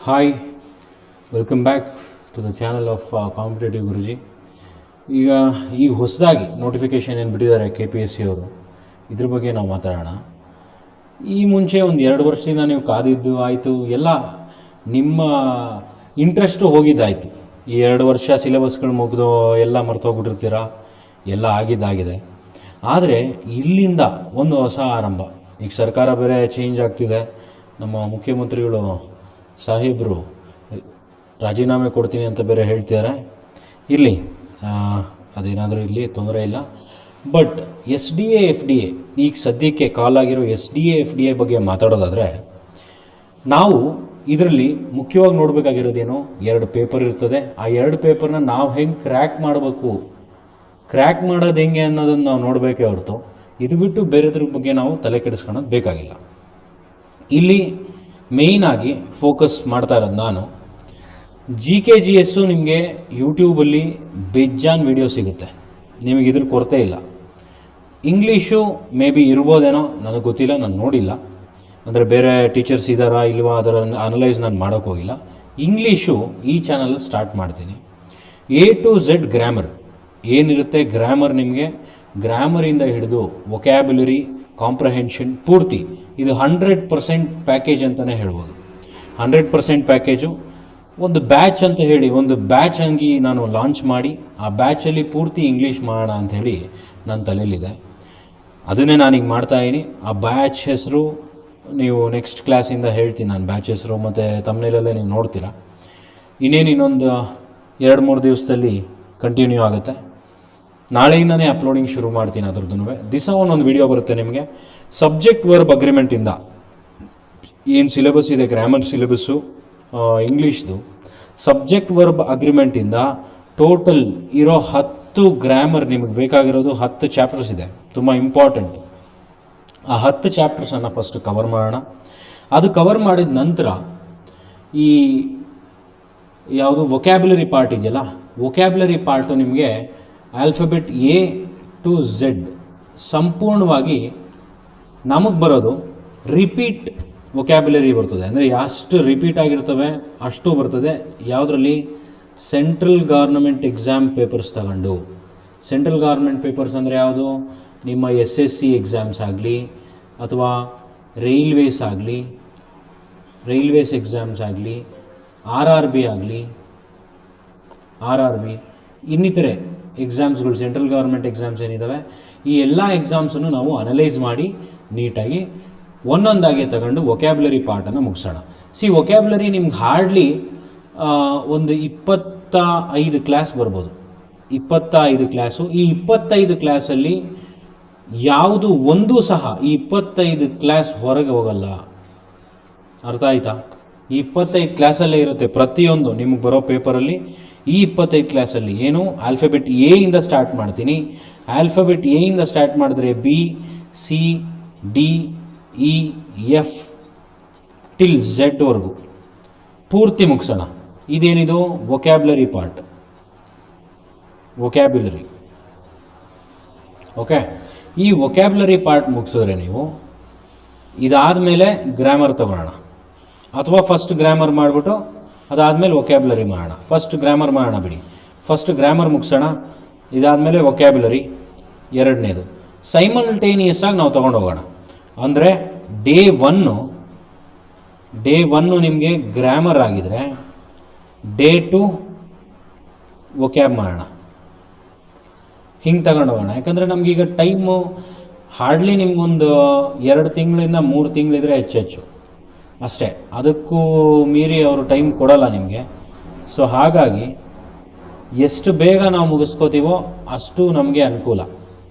Hi, welcome back to the channel of competitive Guruji. ಈಗ ಹೊಸದಾಗಿ notification ಏನು ಬಿಟ್ಟಿದ್ದಾರೆ KPSC ಅವರು, ಇದ್ರ ಬಗ್ಗೆ ನಾವು ಮಾತಾಡೋಣ. ಈ ಮುಂಚೆ ಒಂದು 2 ವರ್ಷದಿಂದ ನೀವು ಕಾದಿದ್ದು ಆಯಿತು, ಎಲ್ಲ ನಿಮ್ಮ ಇಂಟ್ರೆಸ್ಟು ಹೋಗಿದ್ದಾಯಿತು. ಈ 2 ವರ್ಷ ಸಿಲೆಬಸ್ಗಳು ಮುಗಿದು ಎಲ್ಲ ಮರ್ತೋಗ್ಬಿಟ್ಟಿರ್ತೀರ, ಎಲ್ಲ ಆಗಿದ್ದಾಗಿದೆ. ಆದರೆ ಇಲ್ಲಿಂದ ಒಂದು ಹೊಸ ಆರಂಭ. ಈಗ ಸರ್ಕಾರ ಬೇರೆ ಚೇಂಜ್ ಆಗ್ತಿದೆ. ನಮ್ಮ ಮುಖ್ಯಮಂತ್ರಿಗಳು ಸಾಹೇಬರು ರಾಜೀನಾಮೆ ಕೊಡ್ತೀನಿ ಅಂತ ಬೇರೆ ಹೇಳ್ತಿದ್ದಾರೆ. ಇರಲಿ, ಅದೇನಾದರೂ ಇರಲಿ, ತೊಂದರೆ ಇಲ್ಲ. ಬಟ್ SDA FDA ಈಗ ಸದ್ಯಕ್ಕೆ ಕಾಲಾಗಿರೋ SDA FDA ಬಗ್ಗೆ ಮಾತಾಡೋದಾದರೆ, ನಾವು ಇದರಲ್ಲಿ ಮುಖ್ಯವಾಗಿ ನೋಡಬೇಕಾಗಿರೋದೇನು, 2 ಪೇಪರ್ ಇರ್ತದೆ. ಆ 2 ಪೇಪರ್ನ ನಾವು ಹೆಂಗೆ ಕ್ರ್ಯಾಕ್ ಮಾಡಬೇಕು, ಕ್ರ್ಯಾಕ್ ಮಾಡೋದು ಹೆಂಗೆ ಅನ್ನೋದನ್ನು ನಾವು ನೋಡಬೇಕೇ ಹೊರತು ಇದು ಬಿಟ್ಟು ಬೇರೆದ್ರ ಬಗ್ಗೆ ನಾವು ತಲೆ ಕೆಡಿಸ್ಕೊಳ್ಳೋದು ಬೇಕಾಗಿಲ್ಲ. ಇಲ್ಲಿ ಮೇಯ್ನಾಗಿ ಫೋಕಸ್ ಮಾಡ್ತಾ ಇರೋದು ನಾನು GK/GS. ನಿಮಗೆ ಯೂಟ್ಯೂಬಲ್ಲಿ ಬೇಜಾನ್ ವೀಡಿಯೋ ಸಿಗುತ್ತೆ, ನಿಮಗೆ ಇದ್ರ ಕೊರತೆ ಇಲ್ಲ. ಇಂಗ್ಲೀಷು ಮೇ ಬಿ ಇರ್ಬೋದೇನೋ, ನನಗೆ ಗೊತ್ತಿಲ್ಲ, ನಾನು ನೋಡಿಲ್ಲ. ಅಂದರೆ ಬೇರೆ ಟೀಚರ್ಸ್ ಇದ್ದಾರಾ ಇಲ್ವಾ ಅದರ ಅನಲೈಸ್ ನಾನು ಮಾಡೋಕ್ಕೋಗಿಲ್ಲ. ಇಂಗ್ಲೀಷು ಈ ಚಾನಲಲ್ಲಿ ಸ್ಟಾರ್ಟ್ ಮಾಡ್ತೀನಿ. A to Z ಗ್ರಾಮರ್ ಏನಿರುತ್ತೆ, ಗ್ರಾಮರ್ ನಿಮಗೆ ಗ್ರಾಮರಿಂದ ಹಿಡಿದು ವೊಕ್ಯಾಬ್ಯುಲರಿ, ಕಾಂಪ್ರಹೆನ್ಷನ್ ಪೂರ್ತಿ ಇದು 100% ಪ್ಯಾಕೇಜ್ ಅಂತಲೇ ಹೇಳ್ಬೋದು. 100% ಪ್ಯಾಕೇಜು. ಒಂದು ಬ್ಯಾಚ್ ಅಂತ ಹೇಳಿ, ಒಂದು ಬ್ಯಾಚ್ ಹಂಗೆ ನಾನು ಲಾಂಚ್ ಮಾಡಿ ಆ ಬ್ಯಾಚಲ್ಲಿ ಪೂರ್ತಿ ಇಂಗ್ಲೀಷ್ ಮಾಡೋಣ ಅಂಥೇಳಿ ನನ್ನ ತಲೆಯಲ್ಲಿದೆ. ಅದನ್ನೇ ನಾನೀಗ ಮಾಡ್ತಾಯಿದ್ದೀನಿ. ಆ ಬ್ಯಾಚ್ ಹೆಸರು ನೀವು ನೆಕ್ಸ್ಟ್ ಕ್ಲಾಸಿಂದ ಹೇಳ್ತೀನಿ, ನಾನು ಬ್ಯಾಚ್ ಹೆಸರು ಮತ್ತು ತಮ್ಮನೇಲಲ್ಲೇ ನೀವು ನೋಡ್ತೀರಾ. ಇನ್ನೊಂದು 2-3 ದಿವಸದಲ್ಲಿ ಕಂಟಿನ್ಯೂ ಆಗುತ್ತೆ. ನಾಳೆಯಿಂದನೇ ಅಪ್ಲೋಡಿಂಗ್ ಶುರು ಮಾಡ್ತೀನಿ. ಅದ್ರದ್ದು ದಿವಸ ಒಂದೊಂದು ವೀಡಿಯೋ ಬರುತ್ತೆ ನಿಮಗೆ. ಸಬ್ಜೆಕ್ಟ್ ವರ್ಬ್ ಅಗ್ರಿಮೆಂಟಿಂದ ಏನು ಸಿಲೆಬಸ್ ಇದೆ, ಗ್ರಾಮರ್ ಸಿಲೆಬಸ್ಸು ಇಂಗ್ಲೀಷ್ದು, ಸಬ್ಜೆಕ್ಟ್ ವರ್ಬ್ ಅಗ್ರಿಮೆಂಟಿಂದ ಟೋಟಲ್ ಇರೋ 10 ಗ್ರಾಮರ್ ನಿಮಗೆ ಬೇಕಾಗಿರೋದು 10 ಚಾಪ್ಟರ್ಸ್ ಇದೆ, ತುಂಬ ಇಂಪಾರ್ಟೆಂಟ್. ಆ 10 ಚಾಪ್ಟರ್ಸನ್ನು ಫಸ್ಟ್ ಕವರ್ ಮಾಡೋಣ. ಅದು ಕವರ್ ಮಾಡಿದ ನಂತರ ಈ ಯಾವುದು ವೊಕ್ಯಾಬ್ಯುಲರಿ ಪಾರ್ಟ್ ಇದೆಯಲ್ಲ, ವೊಕ್ಯಾಬ್ಯುಲರಿ ಪಾರ್ಟು ನಿಮಗೆ ಆಲ್ಫಾಬೆಟ್ A to Z ಸಂಪೂರ್ಣವಾಗಿ ನಮಗೆ ಬರೋದು ರಿಪೀಟ್ ವೊಕ್ಯಾಬ್ಯುಲರಿ ಬರ್ತದೆ. ಅಂದರೆ ಎಷ್ಟು ರಿಪೀಟ್ ಆಗಿರ್ತವೆ ಅಷ್ಟು ಬರ್ತದೆ. ಯಾವುದರಲ್ಲಿ? ಸೆಂಟ್ರಲ್ ಗೌರ್ನಮೆಂಟ್ ಎಕ್ಸಾಮ್ ಪೇಪರ್ಸ್ ತಗೊಂಡು. ಸೆಂಟ್ರಲ್ ಗೌರ್ಮೆಂಟ್ ಪೇಪರ್ಸ್ ಅಂದರೆ ಯಾವುದು? ನಿಮ್ಮ SSC ಎಕ್ಸಾಮ್ಸ್ ಆಗಲಿ, ಅಥವಾ ರೈಲ್ವೇಸ್ ಆಗಲಿ, ರೈಲ್ವೇಸ್ ಎಕ್ಸಾಮ್ಸ್ ಆಗಲಿ, RRB ಆಗಲಿ, RRB ಇನ್ನಿತರೆ ಎಕ್ಸಾಮ್ಸ್ಗಳು, ಸೆಂಟ್ರಲ್ ಗೌರ್ಮೆಂಟ್ ಎಕ್ಸಾಮ್ಸ್ ಏನಿದ್ದಾವೆ, ಈ ಎಲ್ಲ ಎಕ್ಸಾಮ್ಸನ್ನು ನಾವು ಅನಲೈಸ್ ಮಾಡಿ ನೀಟಾಗಿ ಒಂದೊಂದಾಗಿ ತಗೊಂಡು ವೊಕ್ಯಾಬ್ಯುಲರಿ ಪಾರ್ಟನ್ನು ಮುಗಿಸೋಣ. ವೊಕ್ಯಾಬ್ಯುಲರಿ ನಿಮ್ಗೆ ಹಾರ್ಡ್ಲಿ ಒಂದು 25 ಕ್ಲಾಸ್ ಬರ್ಬೋದು. 25 ಕ್ಲಾಸು. ಈ 25 ಕ್ಲಾಸಲ್ಲಿ ಯಾವುದು ಒಂದೂ ಸಹ ಈ 25 ಕ್ಲಾಸ್ ಹೊರಗೆ ಹೋಗಲ್ಲ. ಅರ್ಥ ಆಯ್ತಾ? ಈ 25 ಕ್ಲಾಸಲ್ಲೇ ಇರುತ್ತೆ ಪ್ರತಿಯೊಂದು ನಿಮಗೆ ಬರೋ ಪೇಪರಲ್ಲಿ. ಈ 25 ಕ್ಲಾಸಲ್ಲಿ ಏನು, ಆಲ್ಫಾಬೆಟ್ A ಇಂದ ಸ್ಟಾರ್ಟ್ ಮಾಡ್ತೀನಿ. ಆಲ್ಫಾಬೆಟ್ A ಇಂದ ಸ್ಟಾರ್ಟ್ ಮಾಡಿದ್ರೆ B, C, D, E, F till Z ವರೆಗೂ ಪೂರ್ತಿ ಮುಗಿಸೋಣ. ಇದೇನಿದು? Vocabulary part, vocabulary. ಓಕೆ, ಈ ವೊಕ್ಯಾಬ್ಯುಲರಿ ಪಾರ್ಟ್ ಮುಗಿಸಿದ್ರೆ ನೀವು ಇದಾದಮೇಲೆ ಗ್ರಾಮರ್ ತೊಗೊಳ್ಳೋಣ. ಅಥವಾ ಫಸ್ಟ್ ಗ್ರಾಮರ್ ಮಾಡಿಬಿಟ್ಟು ಅದಾದಮೇಲೆ ವೊಕ್ಯಾಬ್ಯುಲರಿ ಮಾಡೋಣ. ಫಸ್ಟ್ ಗ್ರಾಮರ್ ಮಾಡೋಣ ಬಿಡಿ. ಫಸ್ಟ್ ಗ್ರಾಮರ್ ಮುಗಿಸೋಣ, ಇದಾದಮೇಲೆ ವೊಕ್ಯಾಬ್ಯುಲರಿ ಎರಡನೇದು. ಸೈಮಲ್ಟೇನಿಯಸ್ ಆಗಿ ನಾವು ತೊಗೊಂಡು ಹೋಗೋಣ. ಅಂದರೆ ಡೇ ಒನ್ನು ನಿಮಗೆ ಗ್ರಾಮರ್ ಆಗಿದರೆ ಡೇ 2 ವೊಕ್ಯಾಬ್ ಮಾಡೋಣ. ಹಿಂಗೆ ತಗೊಂಡು ಹೋಗೋಣ. ಯಾಕಂದರೆ ನಮಗೀಗ ಟೈಮು ಹಾರ್ಡ್ಲಿ ನಿಮ್ಗೊಂದು 2 ತಿಂಗಳಿಂದ 3 ತಿಂಗಳಿದ್ರೆ ಹೆಚ್ಚು ಅಷ್ಟೇ. ಅದಕ್ಕೂ ಮೀರಿ ಅವರು ಟೈಮ್ ಕೊಡೋಲ್ಲ ನಿಮಗೆ. ಸೊ ಹಾಗಾಗಿ ಎಷ್ಟು ಬೇಗ ನಾವು ಮುಗಿಸ್ಕೋತೀವೋ ಅಷ್ಟು ನಮಗೆ ಅನುಕೂಲ.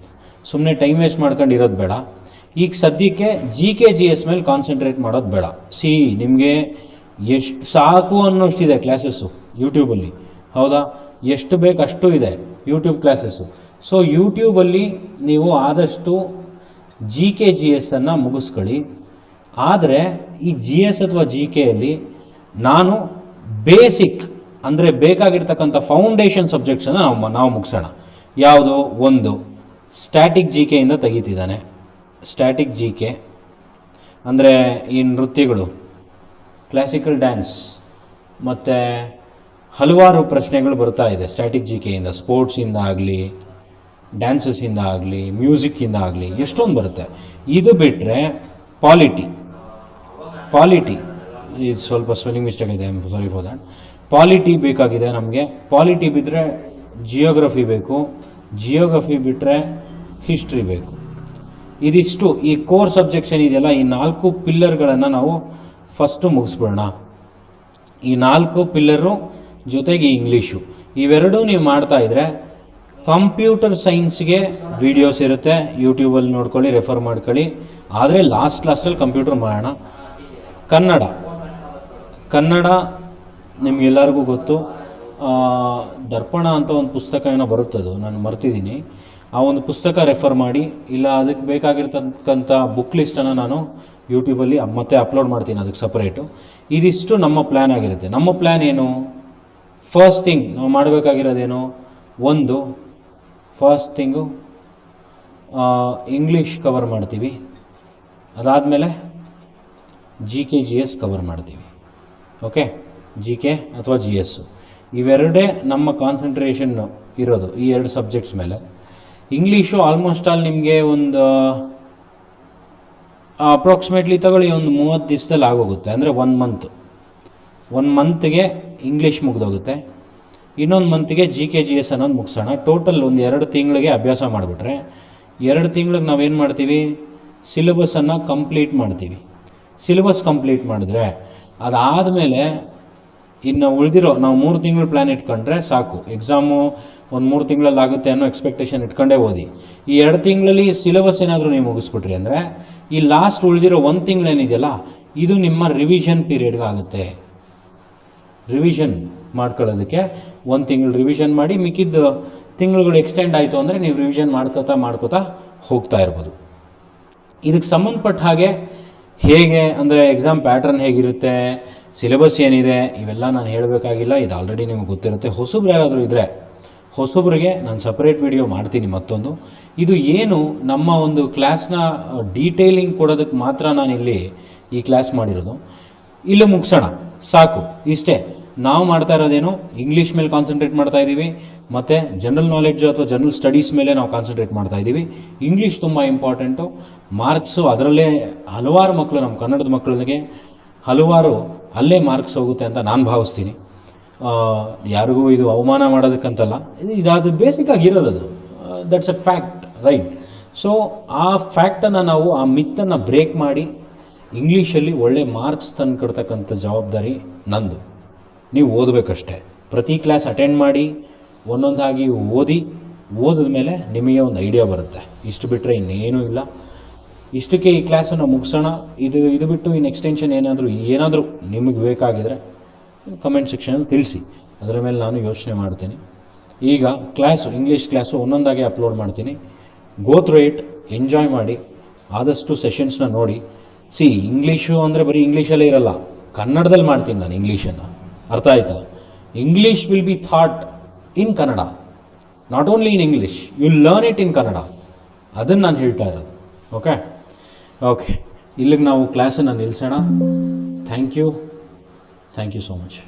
ಸುಮ್ಮನೆ ಟೈಮ್ ವೇಸ್ಟ್ ಮಾಡ್ಕೊಂಡು ಇರೋದು ಬೇಡ. ಈಗ ಸದ್ಯಕ್ಕೆ GK/GS ಮೇಲೆ ಕಾನ್ಸಂಟ್ರೇಟ್ ಮಾಡೋದು ಬೇಡ. ನಿಮಗೆ ಎಷ್ಟು ಸಾಕು ಅನ್ನೋಷ್ಟಿದೆ ಕ್ಲಾಸಸ್ಸು ಯೂಟ್ಯೂಬಲ್ಲಿ, ಹೌದಾ? ಎಷ್ಟು ಬೇಕು ಅಷ್ಟು ಇದೆ ಯೂಟ್ಯೂಬ್ ಕ್ಲಾಸಸ್ಸು. ಸೊ ಯೂಟ್ಯೂಬಲ್ಲಿ ನೀವು ಆದಷ್ಟು GK/GSನ್ನು ಮುಗಿಸ್ಕೊಳ್ಳಿ. ಆದರೆ ಈ GS ಅಥವಾ GKಯಲ್ಲಿ ನಾನು ಬೇಸಿಕ್ ಅಂದರೆ ಬೇಕಾಗಿರ್ತಕ್ಕಂಥ ಫೌಂಡೇಶನ್ ಸಬ್ಜೆಕ್ಟ್ಸನ್ನು ನಾವು ಮುಗಿಸೋಣ. ಯಾವುದು? ಒಂದು ಸ್ಟ್ಯಾಟಿಕ್ GK ಇಂದ ತೆಗಿತಿದ್ದಾನೆ. ಸ್ಟ್ಯಾಟಿಕ್ GK ಅಂದರೆ ಈ ನೃತ್ಯಗಳು, ಕ್ಲಾಸಿಕಲ್ ಡ್ಯಾನ್ಸ್, ಮತ್ತು ಹಲವಾರು ಪ್ರಶ್ನೆಗಳು ಬರ್ತಾ ಇದೆ ಸ್ಟ್ಯಾಟಿಕ್ ಜಿ ಕೆಯಿಂದ, ಸ್ಪೋರ್ಟ್ಸಿಂದ ಆಗಲಿ, ಡ್ಯಾನ್ಸಸ್ಸಿಂದ ಆಗಲಿ, ಮ್ಯೂಸಿಕ್ಕಿಂದ ಆಗಲಿ, ಎಷ್ಟೊಂದು ಬರುತ್ತೆ. ಇದು ಬಿಟ್ಟರೆ ಪಾಲಿಟಿ ಇದು ಸ್ವಲ್ಪ ಸ್ಪೆಲ್ಲಿಂಗ್ ಮಿಸ್ಟೇಕ್ ಇದೆ, ಸಾರಿ ಫಾರ್ ದ್ಯಾಟ್. ಪಾಲಿಟಿ ಬೇಕಾಗಿದೆ ನಮಗೆ. ಪಾಲಿಟಿ ಬಿಟ್ಟರೆ ಜಿಯೋಗ್ರಫಿ ಬೇಕು, ಜಿಯೋಗ್ರಫಿ ಬಿಟ್ಟರೆ ಹಿಸ್ಟ್ರಿ ಬೇಕು. ಇದಿಷ್ಟು ಈ ಕೋರ್ ಸಬ್ಜೆಕ್ಟ್ಸ್ ಏನಿದೆಯಲ್ಲ, ಈ 4 ಪಿಲ್ಲರ್ಗಳನ್ನು ನಾವು ಫಸ್ಟು ಮುಗಿಸ್ಬಿಡೋಣ. ಈ 4 ಪಿಲ್ಲರು ಜೊತೆಗೆ ಇಂಗ್ಲೀಷು, ಇವೆರಡೂ ನೀವು ಮಾಡ್ತಾಯಿದ್ರೆ ಕಂಪ್ಯೂಟರ್ ಸೈನ್ಸ್ಗೆ ವೀಡಿಯೋಸ್ ಇರುತ್ತೆ, ಯೂಟ್ಯೂಬಲ್ಲಿ ನೋಡ್ಕೊಳ್ಳಿ, ರೆಫರ್ ಮಾಡ್ಕೊಳ್ಳಿ. ಆದರೆ ಲಾಸ್ಟಲ್ಲಿ ಕಂಪ್ಯೂಟರ್ ಮಾಡೋಣ. ಕನ್ನಡ ನಿಮಗೆಲ್ಲರಿಗೂ ಗೊತ್ತು. ದರ್ಪಣ ಅಂತ ಒಂದು ಪುಸ್ತಕ ಏನೋ ಬರುತ್ತದು, ನಾನು ಮರ್ತಿದ್ದೀನಿ. ಆ ಒಂದು ಪುಸ್ತಕ ರೆಫರ್ ಮಾಡಿ, ಇಲ್ಲ ಅದಕ್ಕೆ ಬೇಕಾಗಿರ್ತಕ್ಕಂಥ ಬುಕ್ ಲಿಸ್ಟನ್ನು ನಾನು ಯೂಟ್ಯೂಬಲ್ಲಿ ಮತ್ತೆ ಅಪ್ಲೋಡ್ ಮಾಡ್ತೀನಿ ಅದಕ್ಕೆ ಸಪ್ರೇಟು. ಇದಿಷ್ಟು ನಮ್ಮ ಪ್ಲ್ಯಾನ್ ಆಗಿರುತ್ತೆ. ನಮ್ಮ ಪ್ಲ್ಯಾನ್ ಏನು? ಫಸ್ಟ್ ಥಿಂಗ್ ನಾವು ಮಾಡಬೇಕಾಗಿರೋದೇನು? ಫಸ್ಟ್ ಥಿಂಗು ಇಂಗ್ಲೀಷ್ ಕವರ್ ಮಾಡ್ತೀವಿ. ಅದಾದಮೇಲೆ GK/GS ಕವರ್ ಮಾಡ್ತೀವಿ. ಓಕೆ, GK ಅಥವಾ GS ಇವೆರಡೇ ನಮ್ಮ ಕಾನ್ಸಂಟ್ರೇಷನ್ ಇರೋದು, ಈ 2 ಸಬ್ಜೆಕ್ಟ್ಸ್ ಮೇಲೆ. ಇಂಗ್ಲೀಷು ಆಲ್ಮೋಸ್ಟ್ ಆಲ್ ನಿಮಗೆ ಒಂದು ಅಪ್ರಾಕ್ಸಿಮೇಟ್ಲಿ ತಗೊಳ್ಳಿ ಒಂದು 30 ದಿವಸದಲ್ಲಿ ಆಗೋಗುತ್ತೆ. ಅಂದರೆ 1 ಮಂತ್ಗೆ ಇಂಗ್ಲೀಷ್ ಮುಗಿದೋಗುತ್ತೆ. ಇನ್ನೊಂದು ಮಂತ್ಗೆ GK/GS ಅನ್ನೋದು ಮುಗಿಸೋಣ. ಟೋಟಲ್ ಒಂದು 2 ತಿಂಗಳಿಗೆ ಅಭ್ಯಾಸ ಮಾಡಿಬಿಟ್ರೆ 2 ತಿಂಗಳಿಗೆ ನಾವೇನು ಮಾಡ್ತೀವಿ? ಸಿಲೆಬಸ್ಸನ್ನು ಕಂಪ್ಲೀಟ್ ಮಾಡ್ತೀವಿ. ಸಿಲೆಬಸ್ ಕಂಪ್ಲೀಟ್ ಮಾಡಿದ್ರೆ ಅದಾದಮೇಲೆ ಇನ್ನು ಉಳಿದಿರೋ ನಾವು 3 ತಿಂಗಳು ಪ್ಲ್ಯಾನ್ ಇಟ್ಕೊಂಡ್ರೆ ಸಾಕು. ಎಕ್ಸಾಮು ಒಂದು 3 ತಿಂಗಳಲ್ಲಿ ಆಗುತ್ತೆ ಅನ್ನೋ ಎಕ್ಸ್ಪೆಕ್ಟೇಷನ್ ಇಟ್ಕೊಂಡೇ ಓದಿ. ಈ 2 ತಿಂಗಳಲ್ಲಿ ಸಿಲೆಬಸ್ ಏನಾದರೂ ನೀವು ಮುಗಿಸ್ಬಿಟ್ರಿ ಅಂದರೆ ಈ ಲಾಸ್ಟ್ ಉಳಿದಿರೋ 1 ತಿಂಗಳೇನಿದೆಯಲ್ಲ, ಇದು ನಿಮ್ಮ ರಿವಿಷನ್ ಪೀರಿಯಡ್ಗೆ ಆಗುತ್ತೆ. ರಿವಿಷನ್ ಮಾಡ್ಕೊಳ್ಳೋದಕ್ಕೆ 1 ತಿಂಗಳು ರಿವಿಷನ್ ಮಾಡಿ, ಮಿಕ್ಕಿದ್ದು ತಿಂಗಳುಗಳು ಎಕ್ಸ್ಟೆಂಡ್ ಆಯಿತು ಅಂದರೆ ನೀವು ರಿವಿಷನ್ ಮಾಡ್ಕೋತಾ ಹೋಗ್ತಾ ಇರ್ಬೋದು. ಇದಕ್ಕೆ ಸಂಬಂಧಪಟ್ಟ ಹಾಗೆ ಹೇಗೆ ಅಂದರೆ ಎಕ್ಸಾಮ್ ಪ್ಯಾಟ್ರನ್ ಹೇಗಿರುತ್ತೆ, ಸಿಲೆಬಸ್ ಏನಿದೆ, ಇವೆಲ್ಲ ನಾನು ಹೇಳಬೇಕಾಗಿಲ್ಲ, ಇದು ಆಲ್ರೆಡಿ ನಿಮಗೆ ಗೊತ್ತಿರುತ್ತೆ. ಹೊಸಬ್ರು ಯಾರಾದರೂ ಇದ್ದರೆ ಹೊಸಬ್ರಿಗೆ ನಾನು ಸಪ್ರೇಟ್ ವಿಡಿಯೋ ಮಾಡ್ತೀನಿ ಮತ್ತೊಂದು. ಇದು ಏನು ನಮ್ಮ ಒಂದು ಕ್ಲಾಸ್ನ ಡೀಟೇಲಿಂಗ್ ಕೊಡೋದಕ್ಕೆ ಮಾತ್ರ ನಾನಿಲ್ಲಿ ಈ ಕ್ಲಾಸ್ ಮಾಡಿರೋದು. ಇಲ್ಲೇ ಮುಗಿಸೋಣ ಸಾಕು, ಇಷ್ಟೇ. ನಾವು ಮಾಡ್ತಾ ಇರೋದೇನು, ಇಂಗ್ಲೀಷ್ ಮೇಲೆ ಕಾನ್ಸಂಟ್ರೇಟ್ ಮಾಡ್ತಾ ಇದ್ದೀವಿ, ಮತ್ತು ಜನರಲ್ ನಾಲೆಡ್ಜು ಅಥವಾ ಜನರಲ್ ಸ್ಟಡೀಸ್ ಮೇಲೆ ನಾವು ಕಾನ್ಸಂಟ್ರೇಟ್ ಮಾಡ್ತಾ ಇದ್ದೀವಿ. ಇಂಗ್ಲೀಷ್ ತುಂಬ ಇಂಪಾರ್ಟೆಂಟು. ಮಾರ್ಕ್ಸು ಅದರಲ್ಲೇ ಹಲವಾರು ಮಕ್ಕಳು, ನಮ್ಮ ಕನ್ನಡದ ಮಕ್ಕಳಿಗೆ ಹಲವಾರು ಅಲ್ಲೇ ಮಾರ್ಕ್ಸ್ ಹೋಗುತ್ತೆ ಅಂತ ನಾನು ಭಾವಿಸ್ತೀನಿ. ಯಾರಿಗೂ ಇದು ಅವಮಾನ ಮಾಡೋದಕ್ಕಂತಲ್ಲ, ಇದು ಬೇಸಿಕ್ಕಾಗಿ ಇರೋದು, that's A fact, right? So ಆ ಫ್ಯಾಕ್ಟನ್ನು ನಾವು, ಆ ಮಿತ್ತನ್ನು ಬ್ರೇಕ್ ಮಾಡಿ ಇಂಗ್ಲೀಷಲ್ಲಿ ಒಳ್ಳೆ ಮಾರ್ಕ್ಸ್ ತಂದು ಕೊಡ್ತಕ್ಕಂಥ ಜವಾಬ್ದಾರಿ ನಂದು. ನೀವು ಓದಬೇಕಷ್ಟೆ. ಪ್ರತಿ ಕ್ಲಾಸ್ ಅಟೆಂಡ್ ಮಾಡಿ, ಒಂದೊಂದಾಗಿ ಓದಿದ ಮೇಲೆ ನಿಮಗೆ ಒಂದು ಐಡಿಯಾ ಬರುತ್ತೆ. ಇಷ್ಟು ಬಿಟ್ಟರೆ ಇನ್ನೇನೂ ಇಲ್ಲ. ಇಷ್ಟಕ್ಕೆ ಈ ಕ್ಲಾಸನ್ನು ಮುಗಿಸೋಣ. ಇದು ಬಿಟ್ಟು ಇನ್ನು ಎಕ್ಸ್ಟೆನ್ಷನ್ ಏನಾದರೂ ನಿಮಗೆ ಬೇಕಾಗಿದ್ದರೆ ಕಮೆಂಟ್ ಸೆಕ್ಷನಲ್ಲಿ ತಿಳಿಸಿ, ಅದರ ಮೇಲೆ ನಾನು ಯೋಚನೆ ಮಾಡ್ತೀನಿ. ಈಗ ಇಂಗ್ಲೀಷ್ ಕ್ಲಾಸು ಒಂದೊಂದಾಗಿ ಅಪ್ಲೋಡ್ ಮಾಡ್ತೀನಿ. ಗೋ ಥ್ರೂ ಇಟ್, ಎಂಜಾಯ್ ಮಾಡಿ, ಆದಷ್ಟು ಸೆಷನ್ಸ್ನ ನೋಡಿ. ಇಂಗ್ಲೀಷು ಅಂದರೆ ಬರೀ ಇಂಗ್ಲೀಷಲ್ಲೇ ಇರಲ್ಲ, ಕನ್ನಡದಲ್ಲಿ ಮಾಡ್ತೀನಿ ನಾನು ಇಂಗ್ಲೀಷನ್ನು. ಅರ್ಥ ಆಯ್ತಾ? English will be taught in Kannada, not only in English, you learn it in Kannada. ಅದನ್ನು ನಾನು ಹೇಳ್ತಾ ಇರೋದು. ಓಕೆ, ಇಲ್ಲಿಗೆ ನಾವು ಕ್ಲಾಸನ್ನು ನಿಲ್ಲಿಸೋಣ. Thank you so much.